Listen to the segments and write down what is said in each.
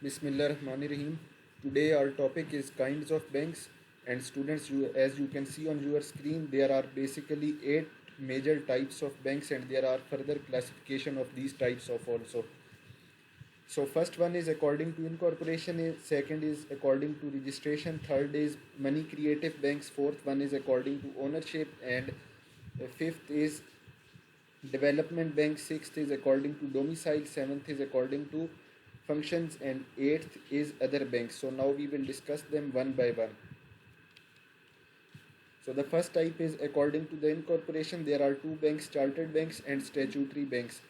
Bismillahirrahmanirrahim. Today our topic is kinds of banks, and students, as you can see on your screen, there are basically 8 major types of banks, and there are further classification of these types of also. So first one is according to incorporation, second is according to registration, third is money creative banks, fourth one is according to ownership, and fifth is development bank, sixth is according to domicile, seventh is according to functions, and eighth is other banks. So now we will discuss them one by one. So the first type is according to the incorporation. There are two banks, chartered banks and statutory banks.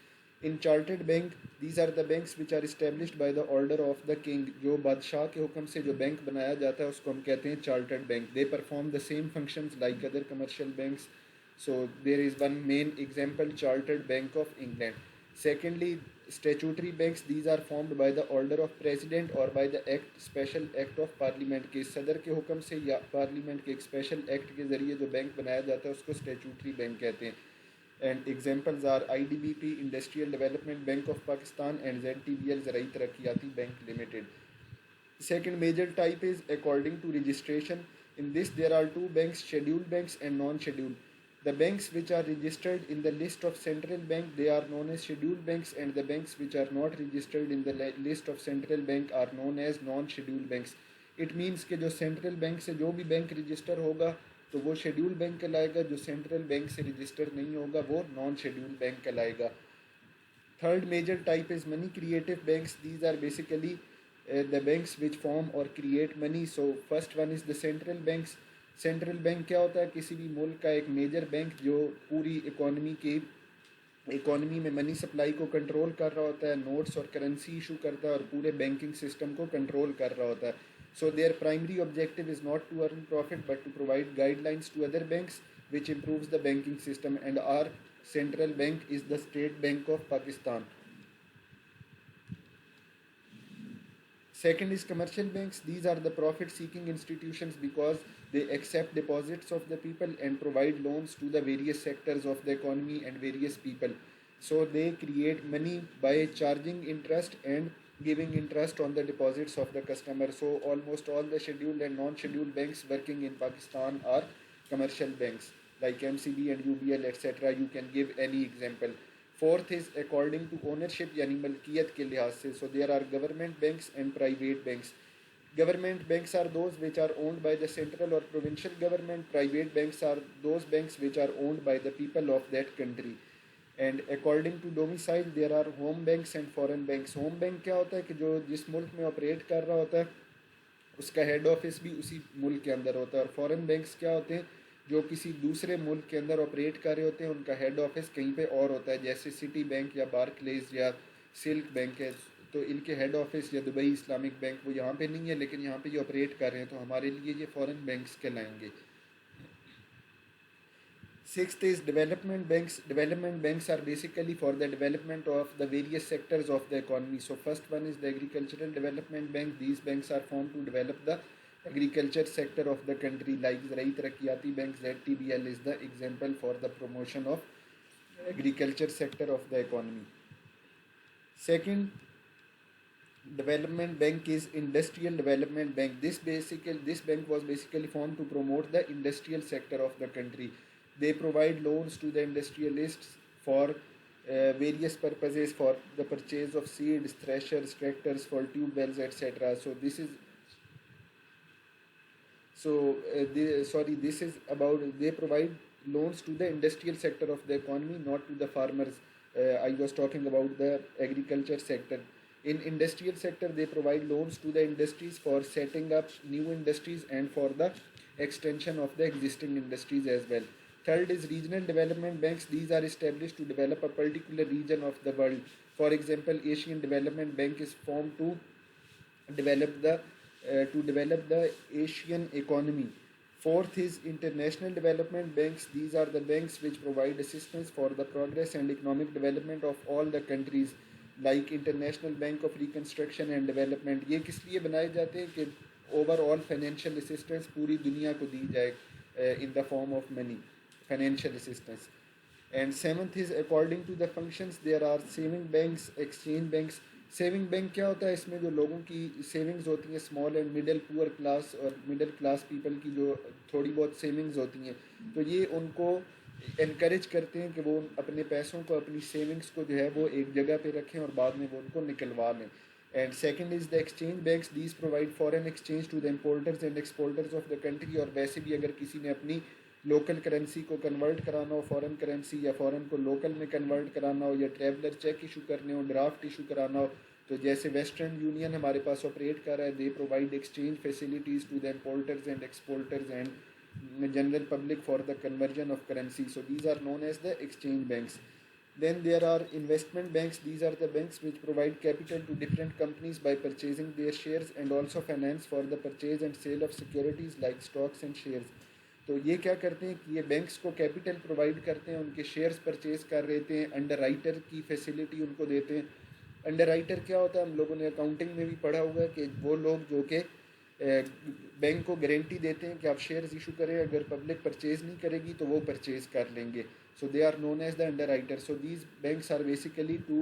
In chartered bank, these are the banks which are established by the order of the king. जो बादशाह के हुक्म से जो bank बनाया जाता है उसको हम कहते हैं chartered bank. They perform the same functions like other commercial banks. So there is one main example, Chartered Bank of England. Secondly, statutory banks, these are formed by the order of president or by the act, special act of parliament के सदर के हुक्म से या parliament के एक special act के ज़रिए जो बैंक बनाया जाता है उसको स्टैट्यूटरी बैंक कहते हैं. And examples are IDBP, industrial development bank of Pakistan, and ZTBL, Zarai Taraqiati bank limited. Second major type is according to registration. In this there are two banks, scheduled banks and non-scheduled. The banks which are registered in the list of central bank, they are known as scheduled banks, and the banks which are not registered in the list of central bank are known as non-scheduled banks. It means कि जो central bank से जो भी bank register होगा तो वो scheduled bank कहलाएगा, जो central bank से register नहीं होगा वो non-scheduled bank कहलाएगा. Third major type is money creative banks. These are basically the banks which form or create money. So first one is the central banks. Central bank क्या होता है? किसी भी मुल्क का एक मेजर बैंक जो पूरी इकोनॉमी में मनी सप्लाई को कंट्रोल कर रहा होता है, नोट्स और करेंसी इशू करता है और पूरे बैंकिंग सिस्टम को कंट्रोल कर रहा होता है. So their primary objective is not to earn profit but to provide guidelines to other banks which improves the banking system, and our central bank is the State Bank of Pakistan. Second is commercial banks. These are the profit-seeking institutions because they accept deposits of the people and provide loans to the various sectors of the economy and various people. So they create money by charging interest and giving interest on the deposits of the customer. So almost all the scheduled and non-scheduled banks working in Pakistan are commercial banks like MCB and UBL, etc. You can give any example. Fourth is according to ownership यानी मलकियत के लिहाज से. So there are government banks and private banks. Government banks are those which are owned by the central और provincial government. Private banks are those banks which are owned by the people of that country. And according to domicile there are home banks and foreign banks. Home bank क्या होता है कि जो जिस मुल्क में operate कर रहा होता है उसका हेड ऑफिस भी उसी मुल्क के अंदर होता है. और फॉरेन बैंक्स क्या होते हैं? जो किसी दूसरे मुल्क के अंदर ऑपरेट कर रहे होते हैं, उनका हेड ऑफिस कहीं पे और होता है, जैसे सिटी बैंक या बारक्लेज या सिल्क बैंक है. तो इनके हेड ऑफिस या दुबई इस्लामिक बैंक वो यहाँ पे नहीं है, लेकिन यहाँ पे ये ऑपरेट कर रहे हैं, तो हमारे लिए ये फॉरेन बैंक्स कहलाएंगे. Sixth is development banks. Development banks are basically for the development of the various sectors of the economy. So first one is the agricultural development bank. These banks are formed to develop the agriculture sector of the country, like Zarai Tarakkiyati Bank, ZTBL is the example for the promotion of agriculture sector of the economy. Second development bank is industrial development bank. This bank was basically formed to promote the industrial sector of the country. They provide loans to the industrialists for various purposes, for the purchase of seeds, threshers, tractors, for tube wells, etc. So this is this is about they provide loans to the industrial sector of the economy, not to the farmers. I was talking about the agriculture sector. In industrial sector, they provide loans to the industries for setting up new industries and for the extension of the existing industries as well. Third is regional development banks. These are established to develop a particular region of the world. For example, Asian Development Bank is formed to develop the Asian economy. Fourth is international development banks. These are the banks which provide assistance for the progress and economic development of all the countries, like International Bank of Reconstruction and Development. ये किस लिए बनाए जाते हैं कि overall financial assistance पूरी दुनिया को दी जाए in the form of money, financial assistance. And seventh is according to the functions. There are saving banks, exchange banks. Saving bank क्या होता है, इसमें जो लोगों की सेविंग्स होती हैं, small and middle poor class और मिडिल क्लास पीपल की जो थोड़ी बहुत सेविंग्स होती हैं, तो ये उनको इनक्रेज करते हैं कि वो अपने पैसों को, अपनी सेविंग्स को जो है वो एक जगह पे रखें और बाद में वो उनको निकलवा लें. And second is the exchange banks. These provide foreign exchange to the importers and exporters of the country. और वैसे भी अगर किसी ने अपनी लोकल करेंसी को कन्वर्ट कराना हो फॉरेन करेंसी, या फॉरेन को लोकल में कन्वर्ट कराना हो, या ट्रैवलर चेक इशू करने हो, ड्राफ्ट इशू कराना हो, तो जैसे वेस्टर्न यूनियन हमारे पास ऑपरेट कर रहा है, they provide exchange facilities to the importers and exporters and general public for the conversion of currency. So these are known as the exchange banks. Then there are investment banks. These are the banks which provide capital to different companies by purchasing their shares and also finance for the purchase and sale of securities like stocks and shares. तो ये क्या करते हैं कि ये banks को capital provide करते हैं, उनके शेयर्स परचेज कर देते हैं, अंडर राइटर की फैसिलिटी उनको देते हैं. अंडर राइटर क्या होता है, हम लोगों ने अकाउंटिंग में भी पढ़ा हुआ है कि वो लोग जो कि बैंक को गारंटी देते हैं कि आप शेयर्स इशू करें, अगर पब्लिक परचेज नहीं करेगी तो वो परचेज कर लेंगे. So they are known as the underwriters. So these banks are basically to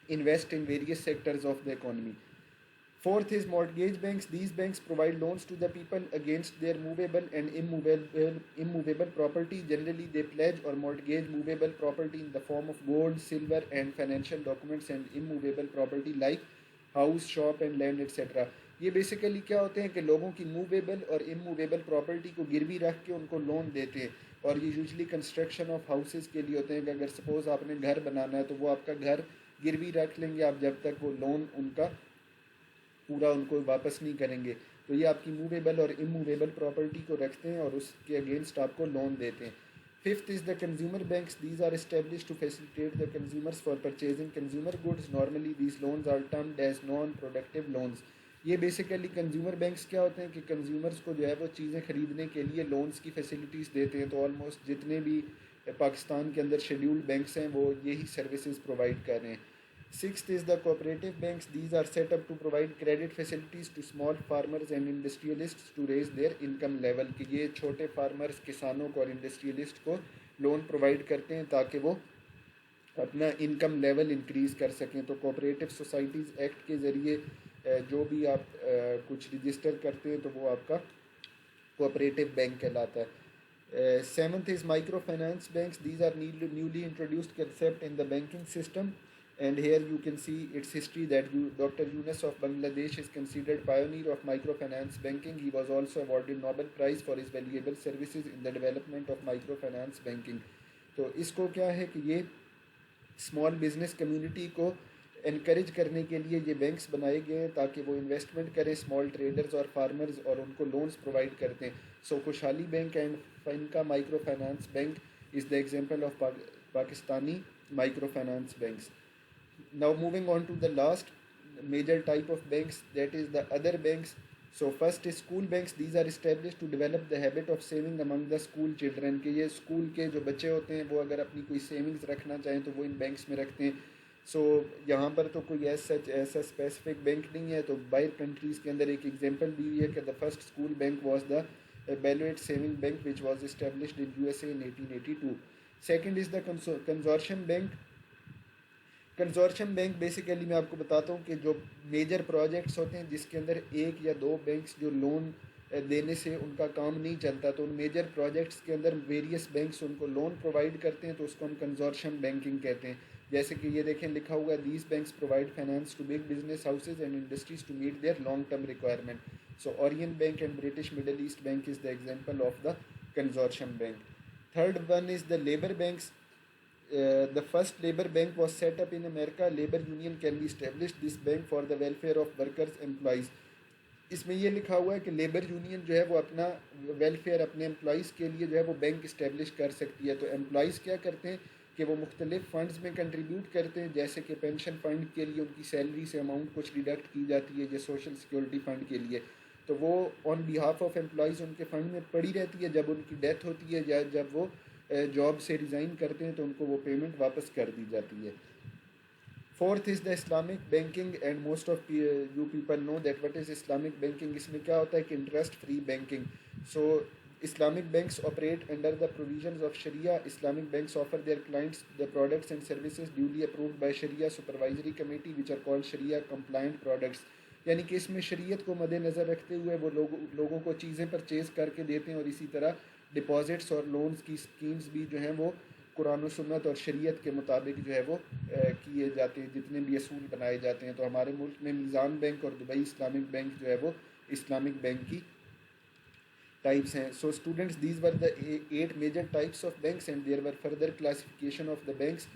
invest in various sectors of the economy. Fourth is mortgage banks. These banks provide loans to the people against their movable and immovable property. Generally, they pledge or mortgage movable property in the form of gold, silver, and financial documents, and immovable property like house, shop, and land, etc. ये basically क्या होते हैं कि लोगों की movable और immovable property को गिरवी रख के उनको लोन देते हैं. और ये यूजुअली कंस्ट्रक्शन ऑफ हाउसेस के लिए होते हैं कि अगर सपोज़ आपने घर बनाना है तो वो आपका घर गिरवी रख लेंगे आप जब तक वो लोन उनका पूरा उनको वापस नहीं करेंगे. तो ये आपकी मूवेबल और इमूवेबल प्रॉपर्टी को रखते हैं और उसके अगेंस्ट आपको लोन देते हैं. Fifth is the consumer banks. These are establish to facilitate the consumers for purchasing consumer goods. Normally these loans are termed as non productive loans. ये बेसिकली कंज्यूमर बैंक्स क्या होते हैं कि कंज्यूमर्स को जो है वो चीज़ें ख़रीदने के लिए लोन्स की फैसिलिटीज़ देते हैं. तो ऑलमोस्ट जितने भी पाकिस्तान के अंदर शेड्यूल्ड बैंक्स हैं वो यही सर्विसेज प्रोवाइड कर रहे हैं. Sixth is the cooperative banks. These are set up to provide credit facilities to small farmers and industrialists to raise their income level. कि ये छोटे फार्मर्स, किसानों को और इंडस्ट्रियलिस्ट को लोन प्रोवाइड करते हैं ताकि वो अपना इनकम लेवल इंक्रीज़ कर सकें. तो कोऑपरेटिव सोसाइटीज़ एक्ट के ज़रिए जो भी आप कुछ रजिस्टर करते हैं तो वो आपका कोऑपरेटिव बैंक कहलाता है. Seventh is micro finance banks. These are newly introduced concept in the banking system. And here you can see its history that Dr. Yunus of Bangladesh is considered pioneer of microfinance banking. He was also awarded Nobel Prize for his valuable services in the development of microfinance banking. तो इसको क्या है कि ये small business community को इनक्रेज करने के लिए ये बैंक्स बनाए गए हैं ताकि वो इन्वेस्टमेंट करें स्मॉल ट्रेडर्स और फार्मर्स और उनको लोन्स प्रोवाइड करते हैं. सो खुशहाली बैंक एंड इनका micro finance bank is the example of Pakistani micro finance banks. Now moving on to the last major type of banks, that is the other banks. So first is school banks. These are established to develop the habit of saving among the school children. कि ये school के जो बच्चे होते हैं वो अगर अपनी कोई सेविंग्स रखना चाहें तो वो इन बैंक्स में रखते हैं. सो यहाँ पर तो कोई ऐसा स्पेसिफिक बैंक नहीं है. तो बाहर कंट्रीज़ के अंदर एक एग्जांपल दी हुई है कि the first school bank was the Beloit saving bank which was established in USA in 1882. Second is the consortium bank. Consortium bank basically मैं आपको बताता हूँ कि जो मेजर प्रोजेक्ट्स होते हैं जिसके अंदर एक या दो बैंक्स जो लोन देने से उनका काम नहीं चलता, तो उन मेजर प्रोजेक्ट्स के अंदर वेरियस बैंक्स उनको लोन प्रोवाइड करते हैं, तो उसको हम कंजोर्शियम बैंकिंग कहते हैं. जैसे कि ये देखें लिखा हुआ है, these banks provide finance to big business houses and industries to meet their long term requirement. So Orion bank and British Middle East bank is the example of the consortium bank. Third one is the labour banks. The first labor bank was set up in America. Labor union can be established this bank for the welfare of workers employees. इसमें ये लिखा हुआ है कि labour union जो है वो अपना वेलफेयर अपने एम्प्लॉइज़ के लिए जो है वो बैंक इस्टेब्लिश कर सकती है. तो एम्प्लॉइज़ क्या करते हैं कि वो मुख्तलिफ फ़ंड्स में कंट्रीब्यूट करते हैं. जैसे कि पेंशन फ़ंड के लिए उनकी सैलरी से अमाउंट कुछ डिडक्ट की जाती है, जैसे सोशल सिक्योरिटी फ़ंड के लिए, तो वो ऑन बिहाफ ऑफ एम्प्लॉइज़ उनके फ़ंड में पड़ी रहती है. जब उनकी डेथ होती है या जब वो जॉब से रिज़ाइन करते हैं तो उनको वो पेमेंट वापस कर दी जाती है. Fourth is the Islamic banking and most of you people know that what is Islamic banking. इसमें क्या होता है कि interest free banking. So Islamic banks operate under the provisions of Sharia. Islamic banks offer their clients the products and services duly approved by Sharia Supervisory Committee, which are called Sharia compliant products. यानी कि इसमें शरीयत को मद्देनज़र रखते हुए वो लोगों को चीज़ें परचेज़ करके देते हैं, और इसी तरह डिपॉजिट्स और लोन्स की स्कीम्स भी जो हैं वो कुरान और सुन्नत और शरीयत के मुताबिक जो है वो किए जाते हैं, जितने भी असूल बनाए जाते हैं। तो हमारे मुल्क में मीज़ान बैंक और दुबई इस्लामिक बैंक जो है वो इस्लामिक बैंक की types हैं. So students, these were the 8 major types of banks, and there were further classification of the banks.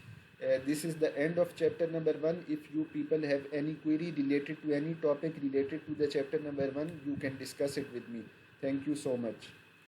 This is the end of chapter number 1. If you people have any query related to any topic related to the chapter number 1, you can discuss it with me. Thank you so much.